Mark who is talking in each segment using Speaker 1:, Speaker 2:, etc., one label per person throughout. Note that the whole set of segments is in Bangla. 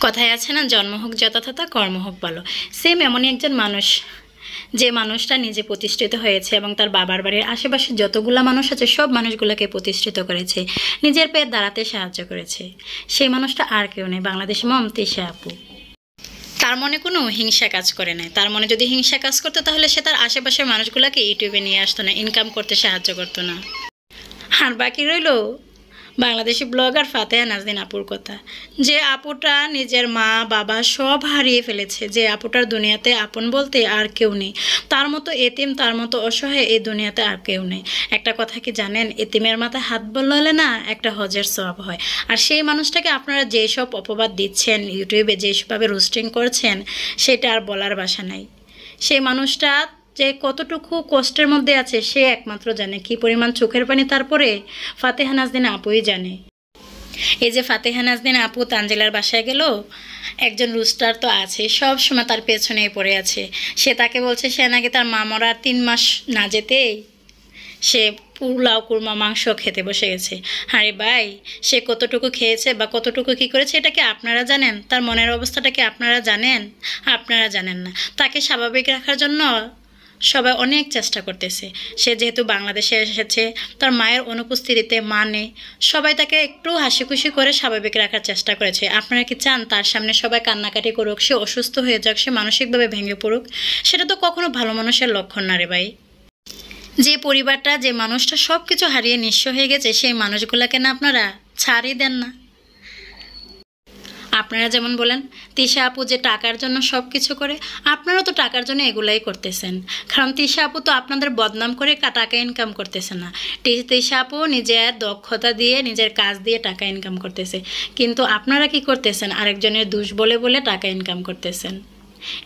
Speaker 1: কথায় আছে না, জন্ম হোক যথাযথ, কর্ম হোক ভালো। সেম এমনই একজন মানুষ, যে মানুষটা নিজে প্রতিষ্ঠিত হয়েছে এবং তার বাবার বাড়ির আশেপাশে যতগুলা মানুষ আছে সব মানুষগুলোকে প্রতিষ্ঠিত করেছে, নিজের পায়ে দাঁড়াতে সাহায্য করেছে। সেই মানুষটা আর কেউ নেই, বাংলাদেশে মম তিশা আপু। তার মনে কোনো হিংসা কাজ করে নাই। তার মনে যদি হিংসা কাজ করতো তাহলে সে তার আশেপাশের মানুষগুলোকে ইউটিউবে নিয়ে আসতো না, ইনকাম করতে সাহায্য করতো না। আর বাকি রইল বাংলাদেশি ব্লগার ফাতেহা নাজনীন আপুর কথা, যে আপুটা নিজের মা বাবা সব হারিয়ে ফেলেছে, যে আপুটার দুনিয়াতে আপন বলতে আর কেউ নেই। তার মতো এতিম, তার মতো অসহায় এই দুনিয়াতে আর কেউ নেই। একটা কথা কি জানেন, এতিমের মাথায় হাত বললে না একটা হজের সওয়াব হয়। আর সেই মানুষটাকে আপনারা যেসব অপবাদ দিচ্ছেন, ইউটিউবে যেসবভাবে রোস্টিং করছেন, সেটা আর বলার ভাষা নাই। সেই মানুষটা যে কতটুকু কষ্টের মধ্যে আছে সে একমাত্র জানে, কি পরিমাণ চোখের পানি তারপরে ফাতেহা নাজনীন আপুই জানে। এই যে ফাতেহা নাজনীন আপু তানজিলার বাসায় গেল, একজন রুস্টার তো আছে সব সময় তার পেছনে পড়ে আছে। সে তাকে বলছে সে নাকি তার মা মরার 3 মাস না যেতেই সে পোলাও কুরমা মাংস খেতে বসে গেছে। আরে ভাই, সে কতটুকু খেয়েছে বা কতটুকু কী করেছে এটা কি আপনারা জানেন? তার মনের অবস্থাটা কি আপনারা জানেন? আপনারা জানেন না। তাকে স্বাভাবিক রাখার জন্য সবাই অনেক চেষ্টা করতেছে। সে যেহেতু বাংলাদেশে এসেছে, তার মায়ের অনুপস্থিতিতে মা নেই, সবাই তাকে একটু হাসি খুশি করে স্বাভাবিক রাখার চেষ্টা করেছে। আপনারা কি চান তার সামনে সবাই কান্নাকাটি করুক, সে অসুস্থ হয়ে যাক, সে মানসিকভাবে ভেঙে পড়ুক? সেটা তো কখনো ভালো মানুষের লক্ষণ না রে ভাই। যে পরিবারটা, যে মানুষটা সব কিছু হারিয়ে নিঃস্ব হয়ে গেছে, সেই মানুষগুলোকে না আপনারা ছাড়ই দেন না। আপনারা যেমন বলেন তিশা আপু যে টাকার জন্য সব কিছু করে, আপনারাও তো টাকার জন্য এগুলাই করতেছেন। কারণ তিশা আপু তো আপনাদের বদনাম করে টাকা ইনকাম করতেছে না। তিশা আপু নিজের দক্ষতা দিয়ে, নিজের কাজ দিয়ে টাকা ইনকাম করতেছে। কিন্তু আপনারা কি করতেছেন? আরেকজনের দোষ বলে বলে টাকা ইনকাম করতেছেন।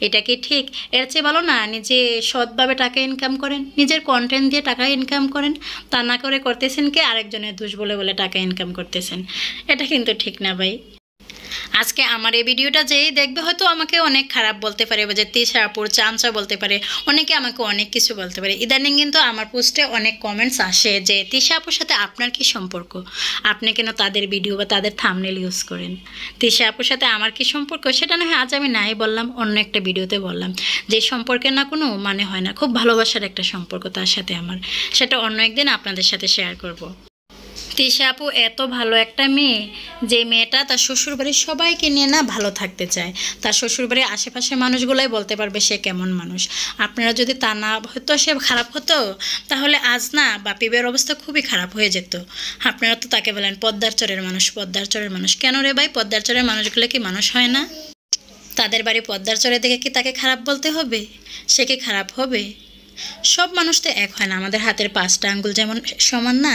Speaker 1: এটা কি ঠিক? এর চেয়ে ভালো না নিজে সৎভাবে টাকা ইনকাম করেন, নিজের কন্টেন্ট দিয়ে টাকা ইনকাম করেন। তা না করে করতেছেন কি আরেকজনের দোষ বলে বলে টাকা ইনকাম করতেছেন। এটা কিন্তু ঠিক না ভাই। আজকে আমার এই ভিডিওটা যেই দেখবে হয়তো আমাকে অনেক খারাপ বলতে পারে, বা যে তিশা আপুর চামচা বলতে পারে, অনেকে আমাকে অনেক কিছু বলতে পারে। ইদানিং কিন্তু আমার পোস্টে অনেক কমেন্টস আসে যে তিশা আপুর সাথে আপনার কি সম্পর্ক, আপনি কেন তাদের ভিডিও বা তাদের থাম্বনেল ইউজ করেন? তিশা আপুর সাথে আমার কি সম্পর্ক সেটা না হয় আজ আমি নাই বললাম, অন্য একটা ভিডিওতে বললাম। যে সম্পর্কের না কোনো মানে হয় না, খুব ভালোবাসার একটা সম্পর্ক তার সাথে আমার, সেটা অন্য একদিন আপনাদের সাথে শেয়ার করব। তিশা আপু এত ভালো একটা মেয়ে, যে মেয়েটা তার শ্বশুরবাড়ির সবাইকে নিয়ে না ভালো থাকতে চায়। তার শ্বশুরবাড়ির আশেপাশের মানুষগুলোই বলতে পারবে সে কেমন মানুষ। আপনারা যদি তা না হতো, সে খারাপ হতো, তাহলে আজ না বাপিবের অবস্থা খুবই খারাপ হয়ে যেত। আপনারা তো তাকে বলেন পদ্মার চরের মানুষ, পদ্মার চরের মানুষ। কেন রে ভাই, পদ্মার চরের মানুষগুলো কি মানুষ হয় না? তাদের বাড়ি পদ্মার চরে দেখে কি তাকে খারাপ বলতে হবে? সে কি খারাপ হবে? সব মানুষ তো এক হয় না। আমাদের হাতের 5টা আঙ্গুল যেমন সমান না,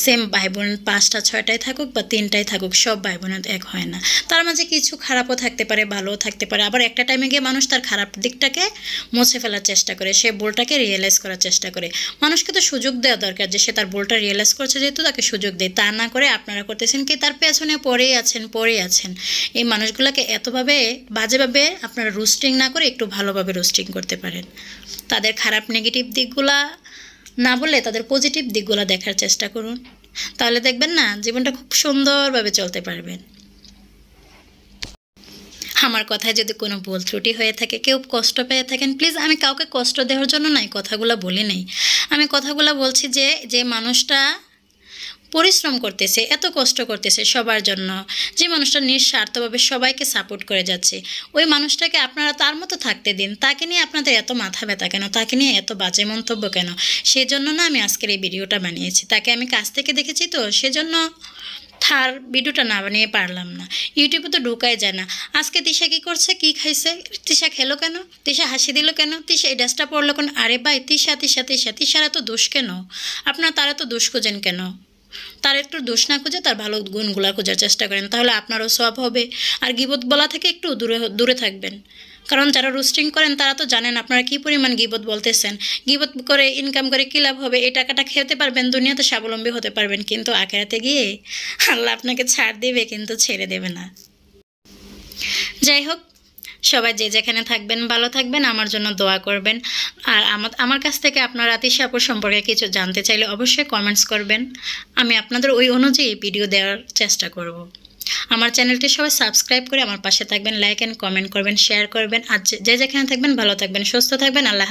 Speaker 1: সেম ভাই বোন 5টা 6টাই থাকুক বা 3টাই থাকুক, সব ভাই বোন এক হয় না। তার মাঝে কিছু খারাপও থাকতে পারে, ভালোও থাকতে পারে। আবার একটা টাইমে গিয়ে মানুষ তার খারাপ দিকটাকে মুছে ফেলার চেষ্টা করে, সে ভুলটাকে রিয়েলাইজ করার চেষ্টা করে। মানুষকে তো সুযোগ দেওয়া দরকার, যে সে তার ভুলটা রিয়েলাইজ করছে যেহেতু তাকে সুযোগ দেয়। তা না করে আপনারা করতেছেন কি তার পেছনে পড়েই আছেন। এই মানুষগুলোকে এতভাবে বাজেভাবে আপনারা রোস্টিং না করে একটু ভালোভাবে রোস্টিং করতে পারেন। তাদের খারাপ নেগেটিভ দিকগুলা না বলে তাদের পজিটিভ দিকগুলো দেখার চেষ্টা করুন, তাহলে দেখবেন না জীবনটা খুব সুন্দরভাবে চলতে পারবেন। আমার কথায় যদি কোনো ভুল ত্রুটি হয়ে থাকে, কেউ কষ্ট পেয়ে থাকেন, প্লিজ, আমি কাউকে কষ্ট দেওয়ার জন্য নাই কথাগুলো বলি নাই। আমি কথাগুলো বলছি যে মানুষটা পরিশ্রম করতেছে, এত কষ্ট করতেছে সবার জন্য, যে মানুষটা নিঃস্বার্থভাবে সবাইকে সাপোর্ট করে যাচ্ছে, ওই মানুষটাকে আপনারা তার মতো থাকতে দিন। তাকে নিয়ে আপনাদের এত মাথা ব্যথা কেন? তাকে নিয়ে এত বাজে মন্তব্য কেন? সেজন্য না আমি আজকের এই ভিডিওটা বানিয়েছি। তাকে আমি কাছ থেকে দেখেছি তো সেজন্য তার ভিডিওটা না বানিয়ে পারলাম না। ইউটিউবে তো ঢুকাই যায় না। আজকে তিশা কী করছে, কী খাইছে, তিশা খেলো কেন, তিশা হাসি দিল কেন, তিশা এই ড্রেসটা পরলো কেন? আরে ভাই, তিশার এত দোষ কেন? আপনারা তারা তো দোষ খুঁজেন কেন? তার একটু দোষ না খুঁজে তার ভালো গুণগুলা খোঁজার চেষ্টা করেন, তাহলে আপনারও সওয়াব হবে। আর গীবত বলা থেকে একটু দূরে থাকবেন, কারণ যারা রোস্টিং করেন তারা তো জানেন আপনারা কী পরিমাণ গীবত বলতেছেন। গীবত করে ইনকাম করে কী লাভ হবে? এই টাকাটা খেতে পারবেন, দুনিয়াতে স্বাবলম্বী হতে পারবেন, কিন্তু আখেরাতে গিয়ে আল্লাহ আপনাকে ছাড় দেবে, কিন্তু ছেড়ে দেবে না। যাই হোক, সবাই যে যেখানে থাকবেন ভালো থাকবেন, আমার জন্য দোয়া করবেন। আর আমার কাছ থেকে আপনারা তিশা আপুর সম্পর্কে কিছু জানতে চাইলে অবশ্যই কমেন্টস করবেন, আমি আপনাদের ওই অনুযায়ী ভিডিও দেওয়ার চেষ্টা করব। আমার চ্যানেলটি সবাই সাবস্ক্রাইব করে আমার পাশে থাকবেন, লাইক অ্যান্ড কমেন্ট করবেন, শেয়ার করবেন। আর যে যেখানে থাকবেন ভালো থাকবেন, সুস্থ থাকবেন। আল্লাহ